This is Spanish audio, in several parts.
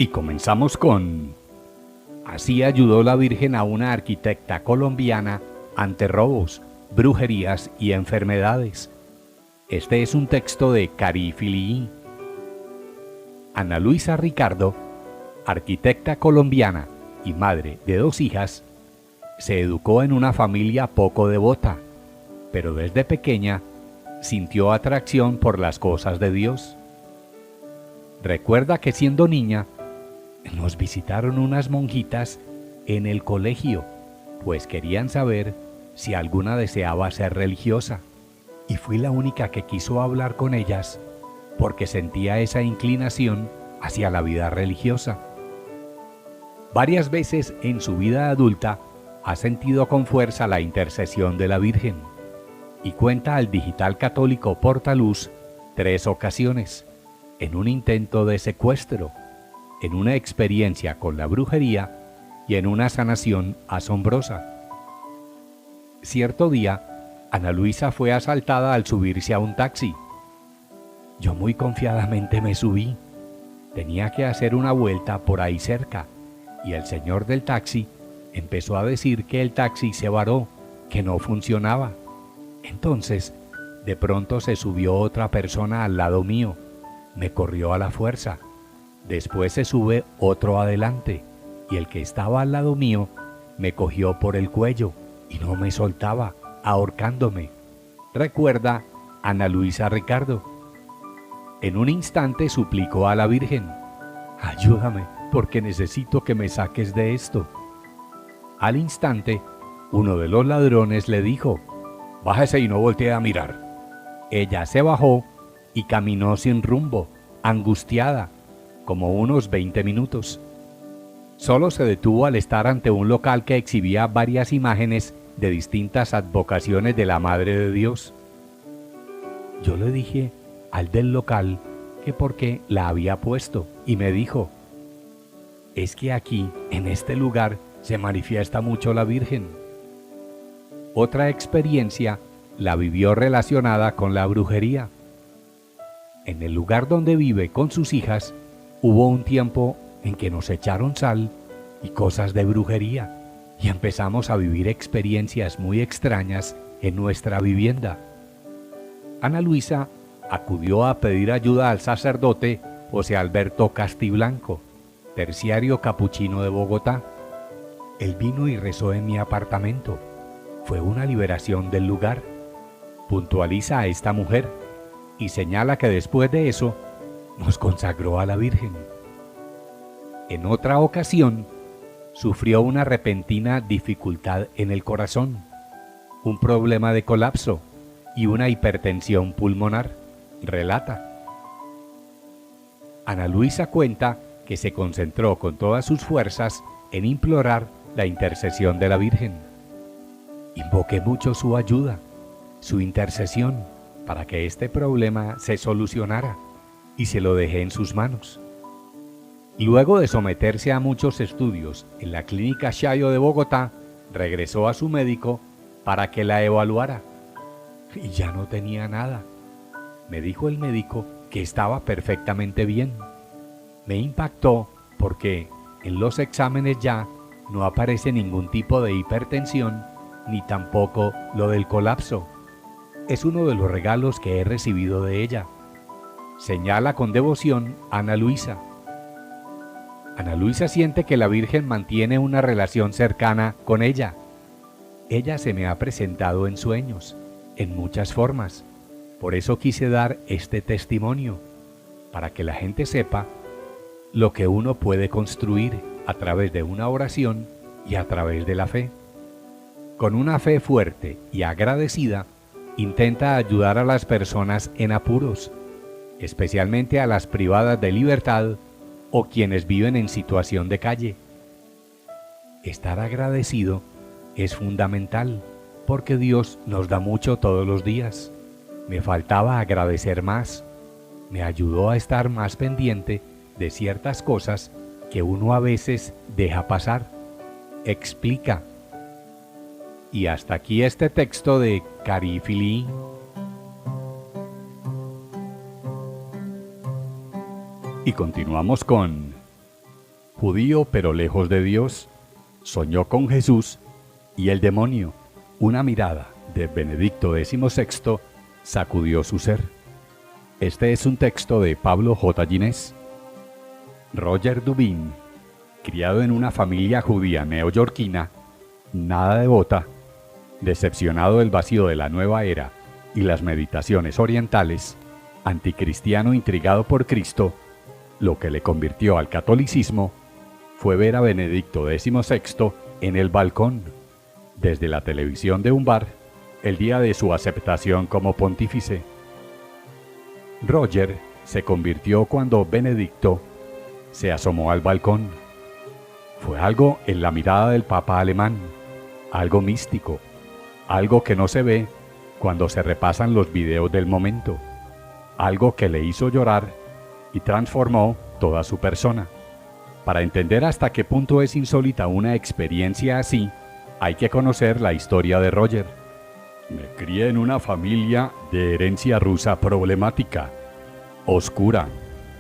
Y comenzamos con: así ayudó la Virgen a una arquitecta colombiana ante robos, brujerías y enfermedades. Este es un texto de Cari Filii. Ana Luisa Ricardo, arquitecta colombiana y madre de 2 hijas, se educó en una familia poco devota, pero desde pequeña sintió atracción por las cosas de Dios. Recuerda que siendo niña, nos visitaron unas monjitas en el colegio, pues querían saber si alguna deseaba ser religiosa, y fui la única que quiso hablar con ellas porque sentía esa inclinación hacia la vida religiosa. Varias veces en su vida adulta ha sentido con fuerza la intercesión de la Virgen, y cuenta al digital católico Portaluz 3 ocasiones, en un intento de secuestro, en una experiencia con la brujería y en una sanación asombrosa. Cierto día, Ana Luisa fue asaltada al subirse a un taxi. Yo muy confiadamente me subí. Tenía que hacer una vuelta por ahí cerca, y el señor del taxi empezó a decir que el taxi se varó, que no funcionaba. Entonces, de pronto se subió otra persona al lado mío. Me corrió a la fuerza. Después se sube otro adelante, y el que estaba al lado mío me cogió por el cuello y no me soltaba, ahorcándome. Recuerda Ana Luisa Ricardo. En un instante suplicó a la Virgen: ayúdame, porque necesito que me saques de esto. Al instante, uno de los ladrones le dijo: bájese y no voltee a mirar. Ella se bajó y caminó sin rumbo, angustiada, como unos 20 minutos. Solo se detuvo al estar ante un local que exhibía varias imágenes de distintas advocaciones de la Madre de Dios. Yo le dije al del local que por qué la había puesto, y me dijo: es que aquí, en este lugar, se manifiesta mucho la Virgen. Otra experiencia la vivió relacionada con la brujería. En el lugar donde vive con sus hijas, hubo un tiempo en que nos echaron sal y cosas de brujería, y empezamos a vivir experiencias muy extrañas en nuestra vivienda. Ana Luisa acudió a pedir ayuda al sacerdote José Alberto Castiblanco, terciario capuchino de Bogotá. Él vino y rezó en mi apartamento. Fue una liberación del lugar. Puntualiza a esta mujer y señala que después de eso nos consagró a la Virgen. En otra ocasión, sufrió una repentina dificultad en el corazón, un problema de colapso y una hipertensión pulmonar, relata. Ana Luisa cuenta que se concentró con todas sus fuerzas en implorar la intercesión de la Virgen. Invoqué mucho su ayuda, su intercesión, para que este problema se solucionara, y se lo dejé en sus manos. Luego de someterse a muchos estudios en la Clínica Chayo de Bogotá, regresó a su médico para que la evaluara. Y ya no tenía nada. Me dijo el médico que estaba perfectamente bien. Me impactó porque en los exámenes ya no aparece ningún tipo de hipertensión, ni tampoco lo del colapso. Es uno de los regalos que he recibido de ella. Señala con devoción Ana Luisa. Ana Luisa siente que la Virgen mantiene una relación cercana con ella. Ella se me ha presentado en sueños, en muchas formas. Por eso quise dar este testimonio, para que la gente sepa lo que uno puede construir a través de una oración y a través de la fe. Con una fe fuerte y agradecida, intenta ayudar a las personas en apuros, especialmente a las privadas de libertad o quienes viven en situación de calle. Estar agradecido es fundamental, porque Dios nos da mucho todos los días. Me faltaba agradecer más. Me ayudó a estar más pendiente de ciertas cosas que uno a veces deja pasar. Explica. Y hasta aquí este texto de Cari Filii. Y continuamos con: Judío pero lejos de Dios, soñó con Jesús y el demonio, una mirada de Benedicto XVI, sacudió su ser. Este es un texto de Pablo J. Ginés. Roger Dubin, criado en una familia judía neoyorquina, nada devota, decepcionado del vacío de la nueva era y las meditaciones orientales, anticristiano intrigado por Cristo, lo que le convirtió al catolicismo fue ver a Benedicto XVI en el balcón, desde la televisión de un bar, el día de su aceptación como pontífice. Roger se convirtió cuando Benedicto se asomó al balcón. Fue algo en la mirada del Papa alemán, algo místico, algo que no se ve cuando se repasan los videos del momento, algo que le hizo llorar y transformó toda su persona. Para entender hasta qué punto es insólita una experiencia así, hay que conocer la historia de Roger. Me crié en una familia de herencia rusa problemática, oscura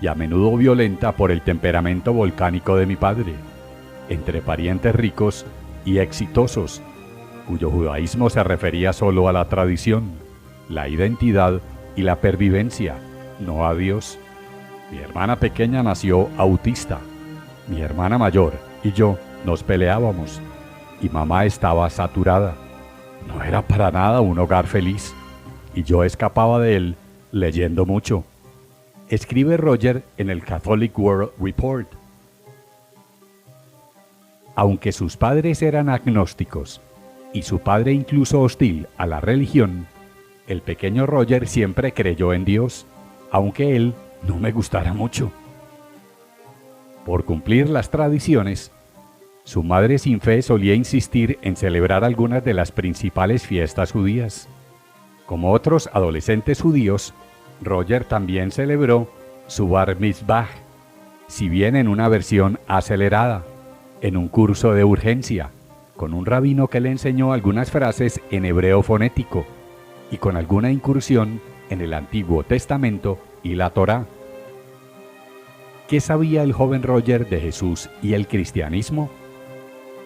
y a menudo violenta por el temperamento volcánico de mi padre, entre parientes ricos y exitosos, cuyo judaísmo se refería solo a la tradición, la identidad y la pervivencia, no a Dios. Mi hermana pequeña nació autista. Mi hermana mayor y yo nos peleábamos y mamá estaba saturada. No era para nada un hogar feliz y yo escapaba de él leyendo mucho. Escribe Roger en el Catholic World Report. Aunque sus padres eran agnósticos y su padre incluso hostil a la religión, el pequeño Roger siempre creyó en Dios, aunque él no me gustara mucho. Por cumplir las tradiciones, su madre sin fe solía insistir en celebrar algunas de las principales fiestas judías. Como otros adolescentes judíos, Roger también celebró su Bar Mitzvah, si bien en una versión acelerada, en un curso de urgencia, con un rabino que le enseñó algunas frases en hebreo fonético y con alguna incursión en el Antiguo Testamento y la Torá. ¿Qué sabía el joven Roger de Jesús y el cristianismo?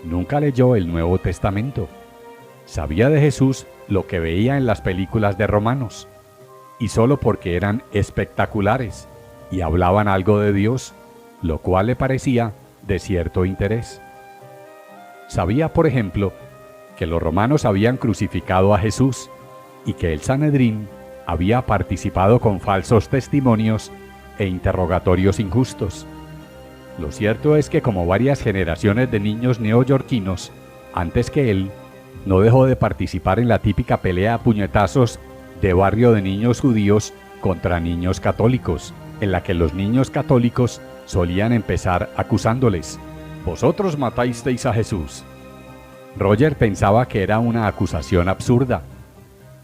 Nunca leyó el Nuevo Testamento. Sabía de Jesús lo que veía en las películas de romanos, y solo porque eran espectaculares y hablaban algo de Dios, lo cual le parecía de cierto interés. Sabía, por ejemplo, que los romanos habían crucificado a Jesús y que el Sanedrín había participado con falsos testimonios e interrogatorios injustos. Lo cierto es que como varias generaciones de niños neoyorquinos, antes que él, no dejó de participar en la típica pelea a puñetazos de barrio de niños judíos contra niños católicos, en la que los niños católicos solían empezar acusándoles: «Vosotros matasteis a Jesús». Roger pensaba que era una acusación absurda.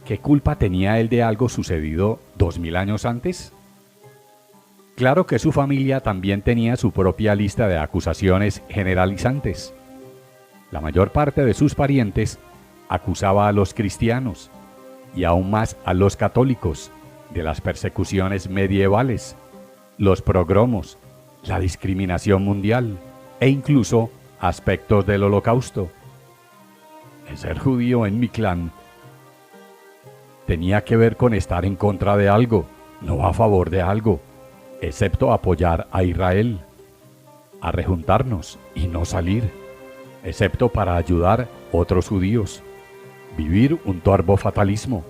¿Qué culpa tenía él de algo sucedido 2000 años antes? Claro que su familia también tenía su propia lista de acusaciones generalizantes. La mayor parte de sus parientes acusaba a los cristianos, y aún más a los católicos, de las persecuciones medievales, los pogromos, la discriminación mundial e incluso aspectos del Holocausto. El ser judío en mi clan tenía que ver con estar en contra de algo, no a favor de algo, excepto apoyar a Israel, a rejuntarnos y no salir, excepto para ayudar a otros judíos, vivir un torvo fatalismo,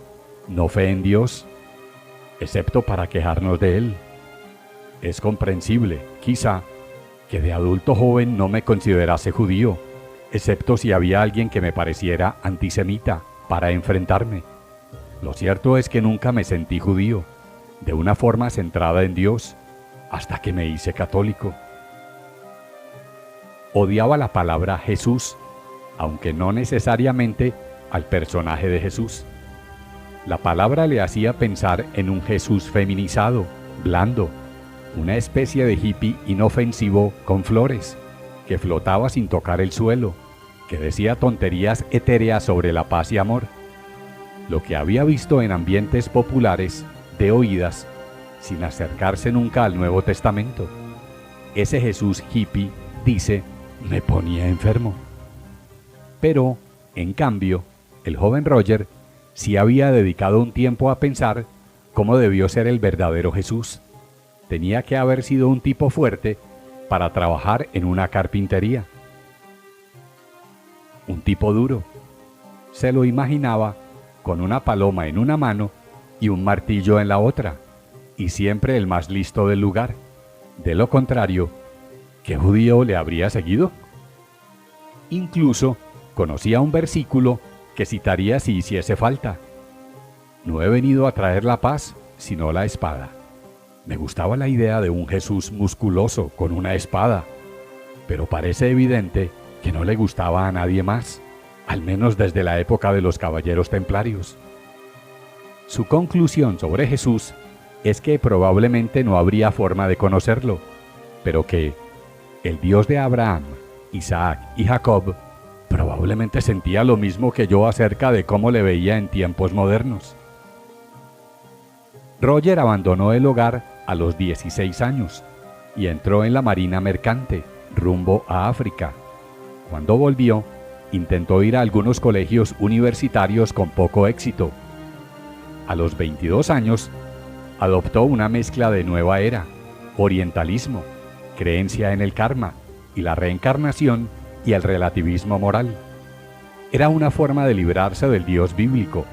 no fe en Dios, excepto para quejarnos de él. Es comprensible, quizá, que de adulto joven no me considerase judío, excepto si había alguien que me pareciera antisemita para enfrentarme. Lo cierto es que nunca me sentí judío, de una forma centrada en Dios, hasta que me hice católico. Odiaba la palabra Jesús, aunque no necesariamente al personaje de Jesús. La palabra le hacía pensar en un Jesús feminizado, blando, una especie de hippie inofensivo con flores, que flotaba sin tocar el suelo, que decía tonterías etéreas sobre la paz y amor. Lo que había visto en ambientes populares, de oídas, sin acercarse nunca al Nuevo Testamento. Ese Jesús hippie dice, me ponía enfermo. Pero, en cambio, el joven Roger sí había dedicado un tiempo a pensar cómo debió ser el verdadero Jesús. Tenía que haber sido un tipo fuerte para trabajar en una carpintería. Un tipo duro. Se lo imaginaba con una paloma en una mano y un martillo en la otra, y siempre el más listo del lugar. De lo contrario, ¿qué judío le habría seguido? Incluso conocía un versículo que citaría si hiciese falta. No he venido a traer la paz, sino la espada. Me gustaba la idea de un Jesús musculoso con una espada, pero parece evidente que no le gustaba a nadie más, al menos desde la época de los caballeros templarios. Su conclusión sobre Jesús es que probablemente no habría forma de conocerlo, pero que el Dios de Abraham, Isaac y Jacob probablemente sentía lo mismo que yo acerca de cómo le veía en tiempos modernos. Roger abandonó el hogar a los 16 años y entró en la marina mercante rumbo a África. Cuando volvió, intentó ir a algunos colegios universitarios con poco éxito. A los 22 años, adoptó una mezcla de nueva era, orientalismo, creencia en el karma y la reencarnación y el relativismo moral. Era una forma de librarse del Dios bíblico,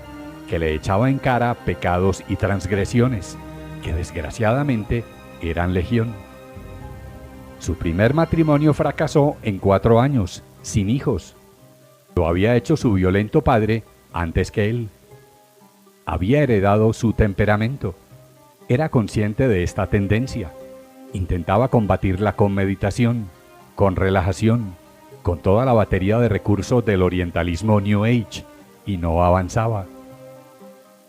que le echaba en cara pecados y transgresiones, que desgraciadamente eran legión. Su primer matrimonio fracasó en 4 años, sin hijos. Lo había hecho su violento padre antes que él. Había heredado su temperamento. Era consciente de esta tendencia. Intentaba combatirla con meditación, con relajación, con toda la batería de recursos del orientalismo New Age, y no avanzaba.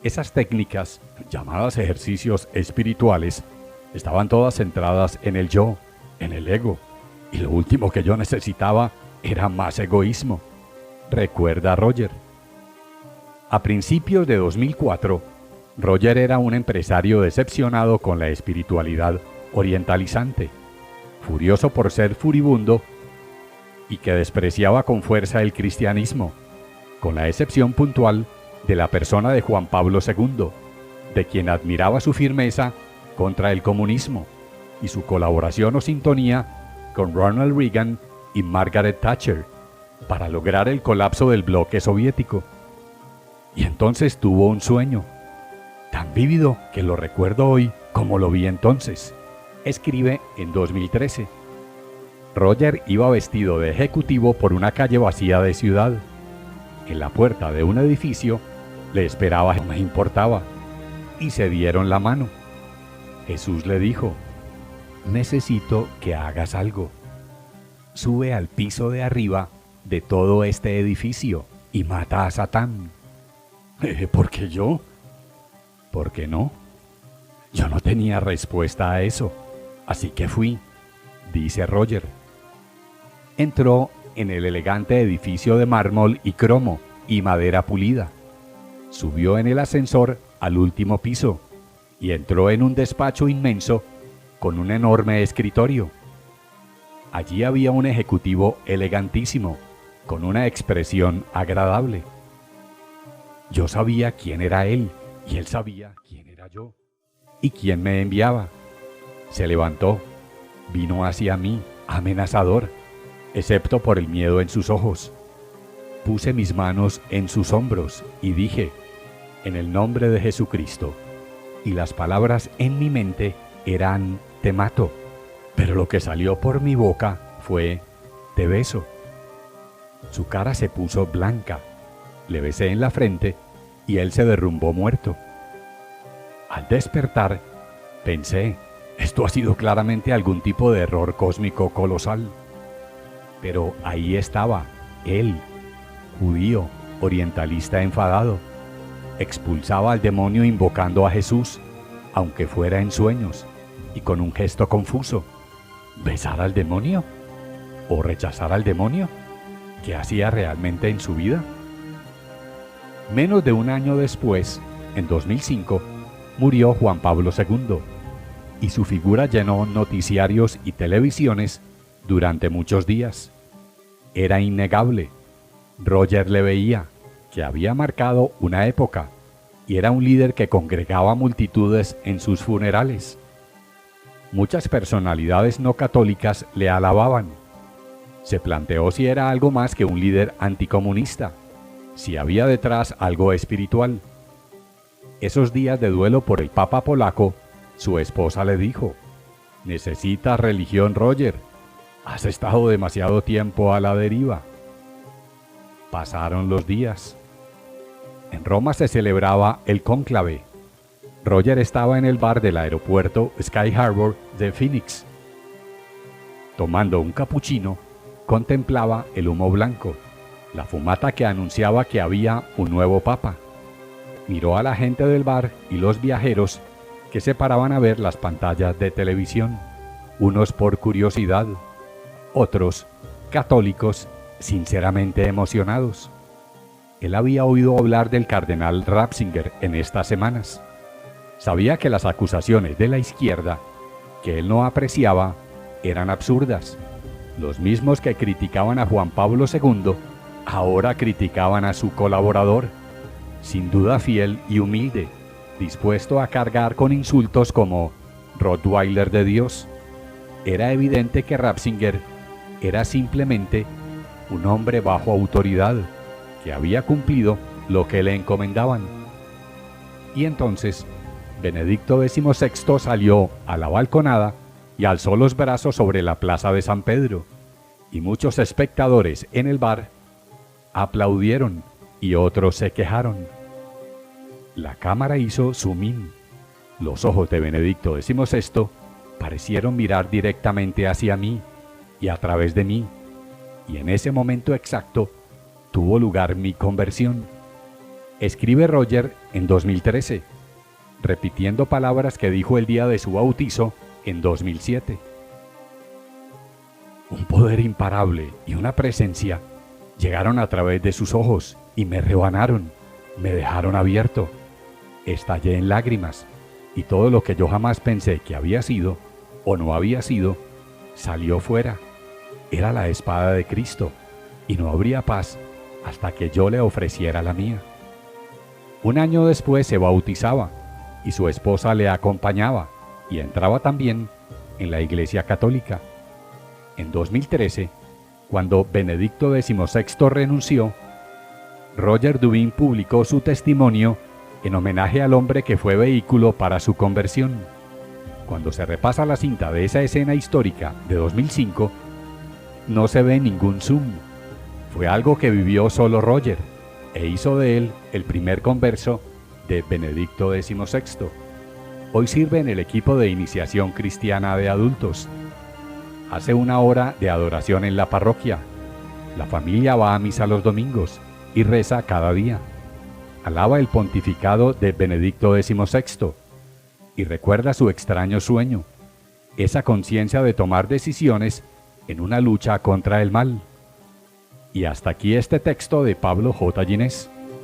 Esas técnicas, llamadas ejercicios espirituales, estaban todas centradas en el yo, en el ego, y lo último que yo necesitaba era más egoísmo, recuerda Roger. A principios de 2004, Roger era un empresario decepcionado con la espiritualidad orientalizante, furioso por ser furibundo y que despreciaba con fuerza el cristianismo, con la excepción puntual de la persona de Juan Pablo II, de quien admiraba su firmeza contra el comunismo y su colaboración o sintonía con Ronald Reagan y Margaret Thatcher para lograr el colapso del bloque soviético. Y entonces tuvo un sueño, tan vívido que lo recuerdo hoy como lo vi entonces. Escribe en 2013. Roger iba vestido de ejecutivo por una calle vacía de ciudad. En la puerta de un edificio le esperaba, no me importaba, y se dieron la mano. Jesús le dijo, necesito que hagas algo. Sube al piso de arriba de todo este edificio y mata a Satán. ¿Por qué yo? ¿Por qué no? Yo no tenía respuesta a eso, así que fui, dice Roger. Entró en el elegante edificio de mármol y cromo y madera pulida. Subió en el ascensor al último piso y entró en un despacho inmenso con un enorme escritorio. Allí había un ejecutivo elegantísimo, con una expresión agradable. Yo sabía quién era él y él sabía quién era yo y quién me enviaba. Se levantó, vino hacia mí, amenazador, excepto por el miedo en sus ojos. Puse mis manos en sus hombros y dije, en el nombre de Jesucristo, y las palabras en mi mente eran, te mato, pero lo que salió por mi boca fue, te beso. Su cara se puso blanca, le besé en la frente y él se derrumbó muerto. Al despertar, pensé, esto ha sido claramente algún tipo de error cósmico colosal. Pero ahí estaba, él, judío, orientalista enfadado. Expulsaba al demonio invocando a Jesús, aunque fuera en sueños, y con un gesto confuso. ¿Besar al demonio? ¿O rechazar al demonio? ¿Qué hacía realmente en su vida? Menos de un año después, en 2005, murió Juan Pablo II, y su figura llenó noticiarios y televisiones durante muchos días. Era innegable. Roger le veía que había marcado una época y era un líder que congregaba multitudes en sus funerales. Muchas personalidades no católicas le alababan. Se planteó si era algo más que un líder anticomunista, si había detrás algo espiritual. Esos días de duelo por el Papa polaco, su esposa le dijo: «Necesitas religión, Roger. Has estado demasiado tiempo a la deriva». Pasaron los días. En Roma se celebraba el cónclave. Roger estaba en el bar del aeropuerto Sky Harbor de Phoenix. Tomando un capuchino, contemplaba el humo blanco, la fumata que anunciaba que había un nuevo papa. Miró a la gente del bar y los viajeros que se paraban a ver las pantallas de televisión, unos por curiosidad, otros, católicos, sinceramente emocionados. Él había oído hablar del cardenal Ratzinger en estas semanas. Sabía que las acusaciones de la izquierda, que él no apreciaba, eran absurdas. Los mismos que criticaban a Juan Pablo II, ahora criticaban a su colaborador, sin duda fiel y humilde, dispuesto a cargar con insultos como Rottweiler de Dios. Era evidente que Ratzinger era simplemente un hombre bajo autoridad, que había cumplido lo que le encomendaban. Y entonces Benedicto XVI salió a la balconada y alzó los brazos sobre la plaza de San Pedro, y muchos espectadores en el bar aplaudieron y otros se quejaron. La cámara hizo zoom in. Los ojos de Benedicto XVI parecieron mirar directamente hacia mí y a través de mí, y en ese momento exacto tuvo lugar mi conversión. Escribe Roger en 2013, repitiendo palabras que dijo el día de su bautizo en 2007. Un poder imparable y una presencia llegaron a través de sus ojos y me rebanaron, me dejaron abierto. Estallé en lágrimas y todo lo que yo jamás pensé que había sido o no había sido, salió fuera. Era la espada de Cristo y no habría paz hasta que yo le ofreciera la mía. Un año después se bautizaba y su esposa le acompañaba y entraba también en la Iglesia Católica. En 2013, cuando Benedicto XVI renunció, Roger Dubin publicó su testimonio en homenaje al hombre que fue vehículo para su conversión. Cuando se repasa la cinta de esa escena histórica de 2005, no se ve ningún zoom. Fue algo que vivió solo Roger e hizo de él el primer converso de Benedicto XVI. Hoy sirve en el equipo de iniciación cristiana de adultos. Hace una hora de adoración en la parroquia. La familia va a misa los domingos y reza cada día. Alaba el pontificado de Benedicto XVI y recuerda su extraño sueño, esa conciencia de tomar decisiones en una lucha contra el mal. Y hasta aquí este texto de Pablo J. Ginés.